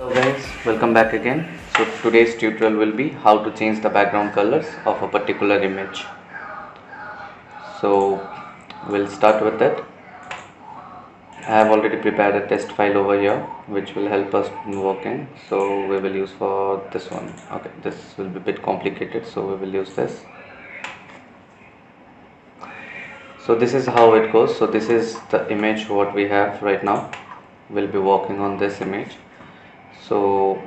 Hello guys, welcome back again. So today's tutorial will be how to change the background colors of a particular image. So we'll start with it. I have already prepared a test file over here which will help us in working. So we will use for this one. Okay, this will be a bit complicated, so we will use this. So this is how it goes. So this is the image what we have right now. We'll be working on this image. So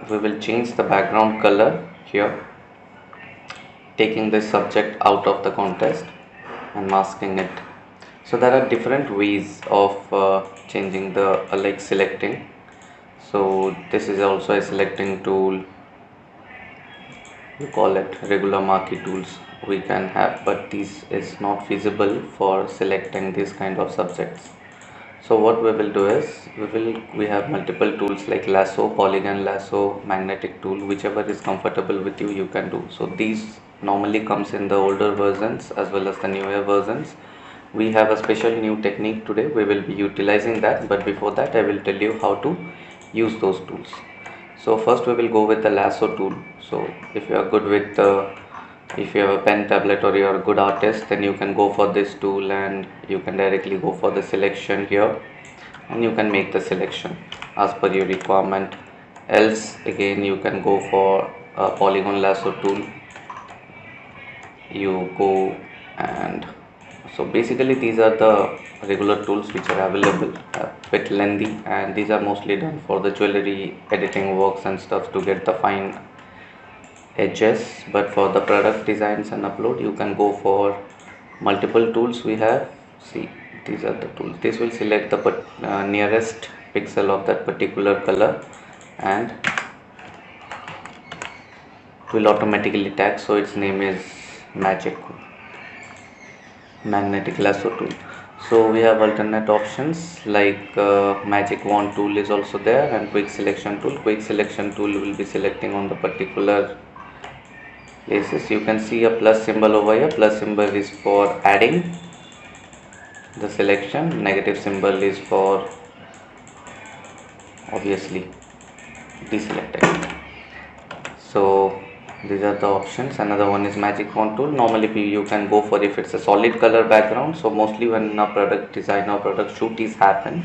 we will change the background color here, taking this subject out of the context and masking it. So there are different ways of changing the like selecting. So this is also a selecting tool, you call it regular marquee tools we can have, but this is not feasible for selecting this kind of subjects. So what we will do is we have multiple tools like lasso, polygon lasso, magnetic tool, whichever is comfortable with you, you can do. So these normally comes in the older versions as well as the newer versions. We have a special new technique today, we will be utilizing that, but before that I will tell you how to use those tools. So first we will go with the lasso tool. So if you are good with if you have a pen, tablet, or you are a good artist, then you can go for this tool and you can directly go for the selection here, and you can make the selection as per your requirement. Else again you can go for a polygon lasso tool. You go, and so basically these are the regular tools which are available, a bit lengthy, and these are mostly done for the jewelry editing works and stuff to get the fine edges. But for the product designs and upload, you can go for multiple tools we have. See, these are the tools. This will select the nearest pixel of that particular color, and it will automatically tag, so its name is magnetic lasso tool. So we have alternate options like magic wand tool is also there, and quick selection tool. Quick selection tool will be selecting on the particular places. You can see a plus symbol over here. Plus symbol is for adding the selection, negative symbol is for obviously deselecting. So these are the options. Another one is magic wand tool. Normally you can go for if it's a solid color background. So mostly when a product design or product shoot is happen,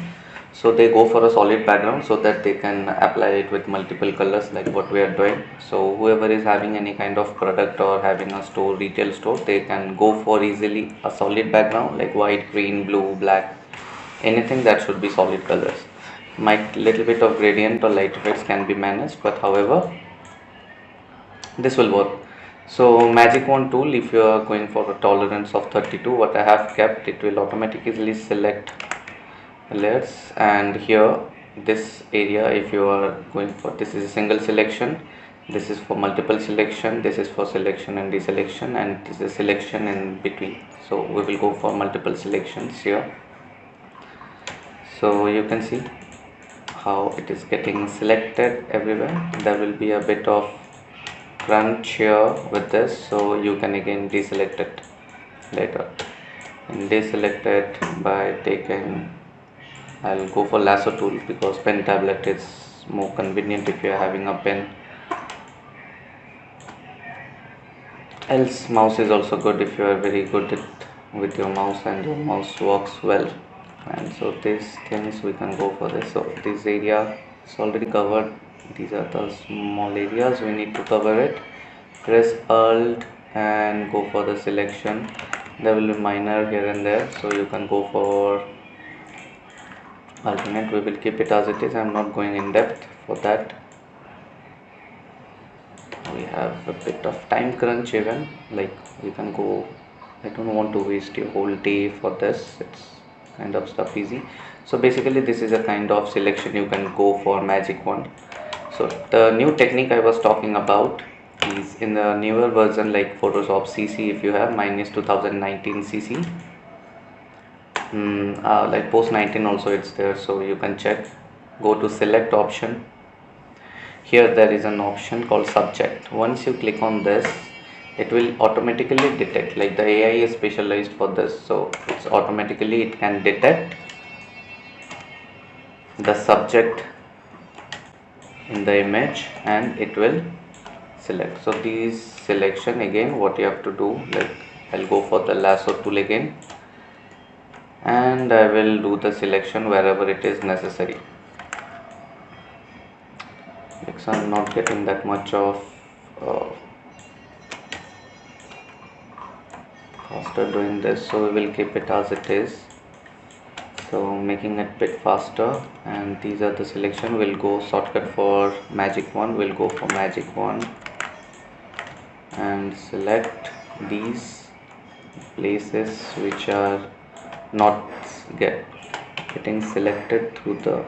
so they go for a solid background so that they can apply it with multiple colors like what we are doing. So whoever is having any kind of product or having a store, retail store, they can go for easily a solid background like white, green, blue, black, anything that should be solid colors. Might little bit of gradient or light effects can be managed, but however this will work. So magic wand tool, if you are going for a tolerance of 32, what I have kept, it will automatically select layers, and here this area, if you are going for, this is a single selection, this is for multiple selection, this is for selection and deselection, and this is selection in between. So we will go for multiple selections here. So you can see how it is getting selected everywhere. There will be a bit of crunch here with this, so you can again deselect it later, and deselect it by taking, I'll go for lasso tool because pen tablet is more convenient if you are having a pen. Else mouse is also good if you are very good with your mouse and your mouse works well. And so these things we can go for this. So this area is already covered. These are the small areas we need to cover it. Press Alt and go for the selection. There will be minor here and there, so you can go for alternate. We will keep it as it is. I'm not going in depth for that. We have a bit of time crunch even, like you can go, I don't want to waste your whole day for this, it's kind of stuff easy. So basically this is a kind of selection you can go for magic wand. So the new technique I was talking about is in the newer version like Photoshop CC, if you have, mine is 2019 CC, like post 19 also it's there, so you can check. Go to select option. Here there is an option called subject. Once you click on this, it will automatically detect, like the AI is specialized for this, so it's automatically it can detect the subject in the image and it will select. So these selection, again what you have to do, like I'll go for the lasso tool again and I will do the selection wherever it is necessary. Because I'm not getting that much of faster doing this, so we will keep it as it is. So making it bit faster, and these are the selection. We'll go shortcut for magic wand, we'll go for magic wand and select these places which are not getting selected through the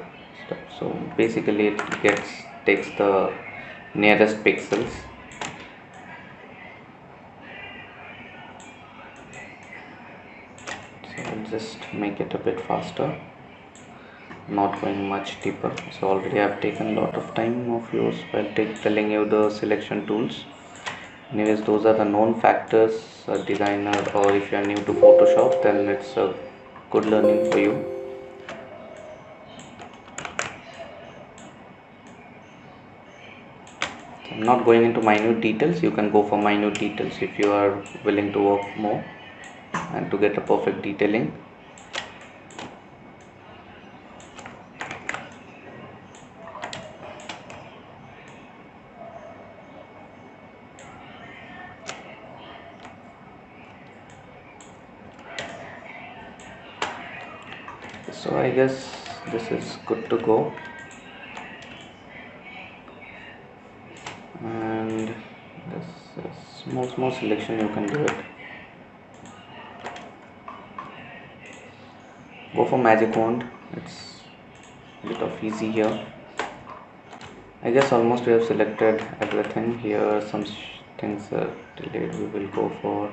step. So basically it takes the nearest pixels. So I'll just make it a bit faster, not going much deeper. So already I've taken a lot of time of yours while telling you the selection tools. Anyways, those are the known factors, a designer, or if you are new to Photoshop, then it's a good learning for you. I'm not going into minute details. You can go for minute details if you are willing to work more and to get a perfect detailing. So I guess this is good to go, and this is small selection, you can do it. Go for magic wand, it's a bit of easy here. I guess almost we have selected everything. Here some things are delayed. We will go for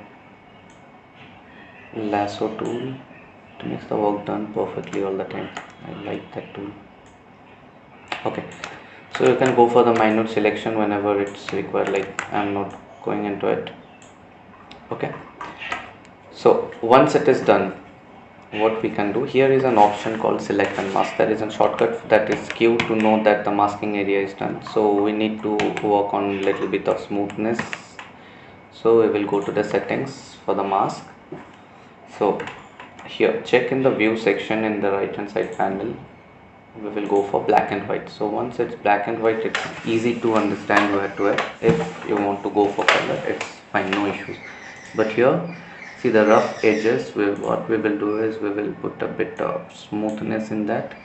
lasso tool. It makes the work done perfectly all the time. I like that tool. Okay, so you can go for the minute selection whenever it's required, like I'm not going into it. Okay, so once it is done, what we can do here is an option called select and mask. There is a shortcut that is Q to know that the masking area is done. So we need to work on little bit of smoothness. So we will go to the settings for the mask. So here check in the view section in the right hand side panel, we will go for black and white. So once it's black and white, it's easy to understand where to add. If you want to go for color, it's fine, no issues. But here see the rough edges, what we will do is we will put a bit of smoothness in that,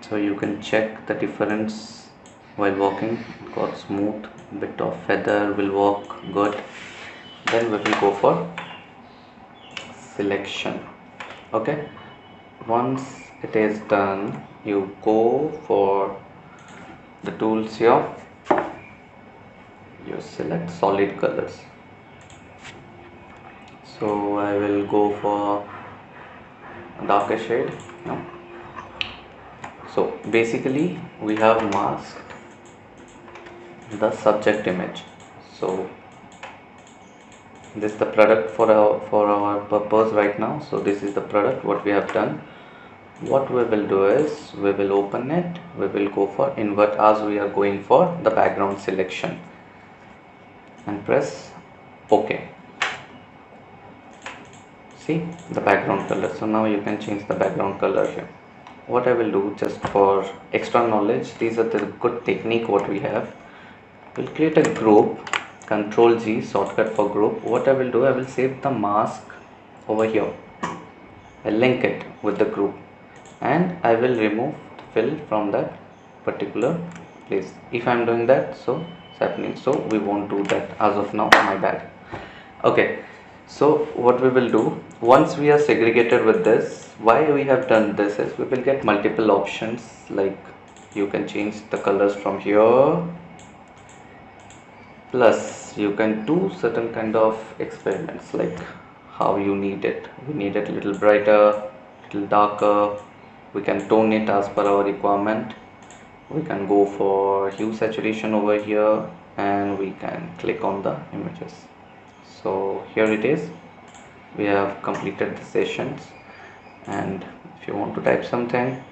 so you can check the difference while working. Got smooth, bit of feather will work good. Then we will go for selection. Okay, once it is done, you go for the tools here, you select solid colors. So I will go for a darker shade now. So basically we have masked the subject image. So this is the product for our purpose right now. So this is the product what we have done. What we will do is we will open it, we will go for invert as we are going for the background selection and press OK. See the background color. So now you can change the background color here. What I will do, just for extra knowledge, these are the good technique what we have. We'll create a group, Control G, shortcut for group. What I will do, I will save the mask over here. I'll link it with the group and I will remove the fill from that particular place. If I'm doing that, so it's happening. So we won't do that as of now, my bad. Okay, so what we will do, once we are segregated with this, why we have done this is we will get multiple options, like you can change the colors from here, plus you can do certain kind of experiments like how you need it. We need it a little brighter, little darker, we can tone it as per our requirement. We can go for hue saturation over here and we can click on the images. So here it is, we have completed the sessions, and if you want to type something,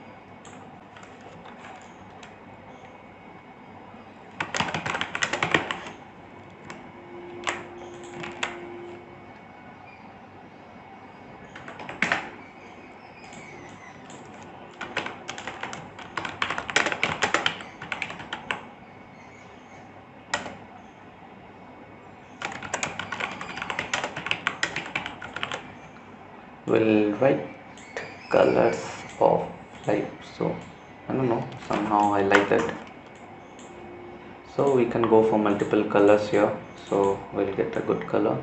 will write colors of life. So I don't know, somehow I like that. So we can go for multiple colors here, so we'll get a good color.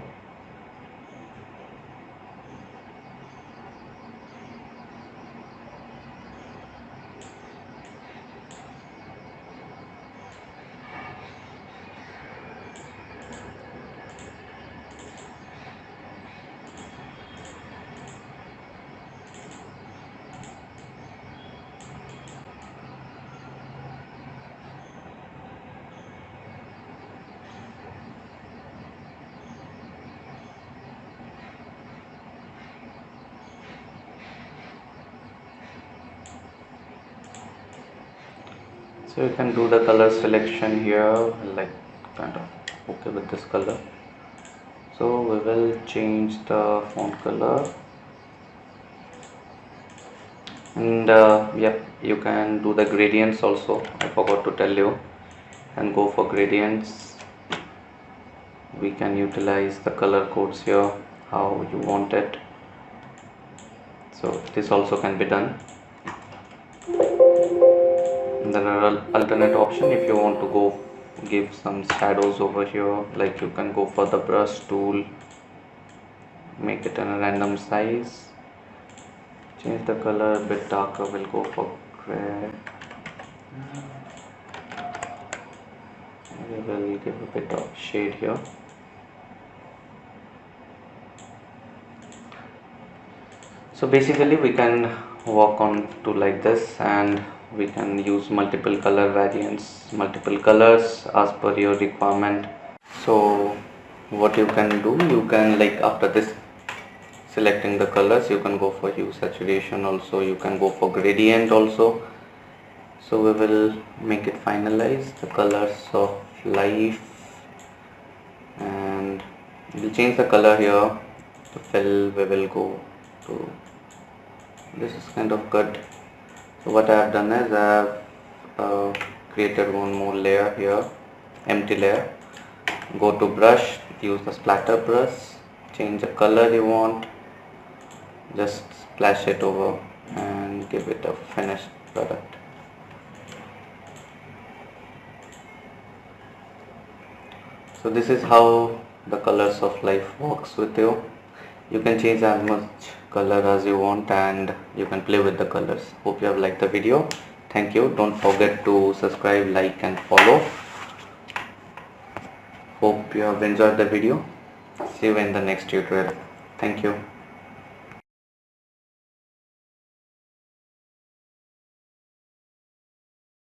So you can do the color selection here, like kind of okay with this color. So we will change the font color, and yep, you can do the gradients also. I forgot to tell you, and go for gradients. We can utilize the color codes here how you want it. So this also can be done. And there are alternate option if you want to go give some shadows over here, like you can go for the brush tool, make it in a random size, change the color a bit darker, we'll go for gray, we will give a bit of shade here. So basically we can work on to like this, and we can use multiple color variants, multiple colors as per your requirement. So what you can do, you can, like after this selecting the colors, you can go for hue saturation also, you can go for gradient also. So we will make it finalize the colors of life, and we'll change the color here. The fill we will go to, this is kind of good. So what I have done is I have created one more layer here, empty layer. Go to brush, use the splatter brush, change the color you want, just splash it over and give it a finished product. So this is how the colors of life works with you. You can change as much color as you want, and you can play with the colors. Hope you have liked the video. Thank you. Don't forget to subscribe, like and follow. Hope you have enjoyed the video. See you in the next tutorial. Thank you.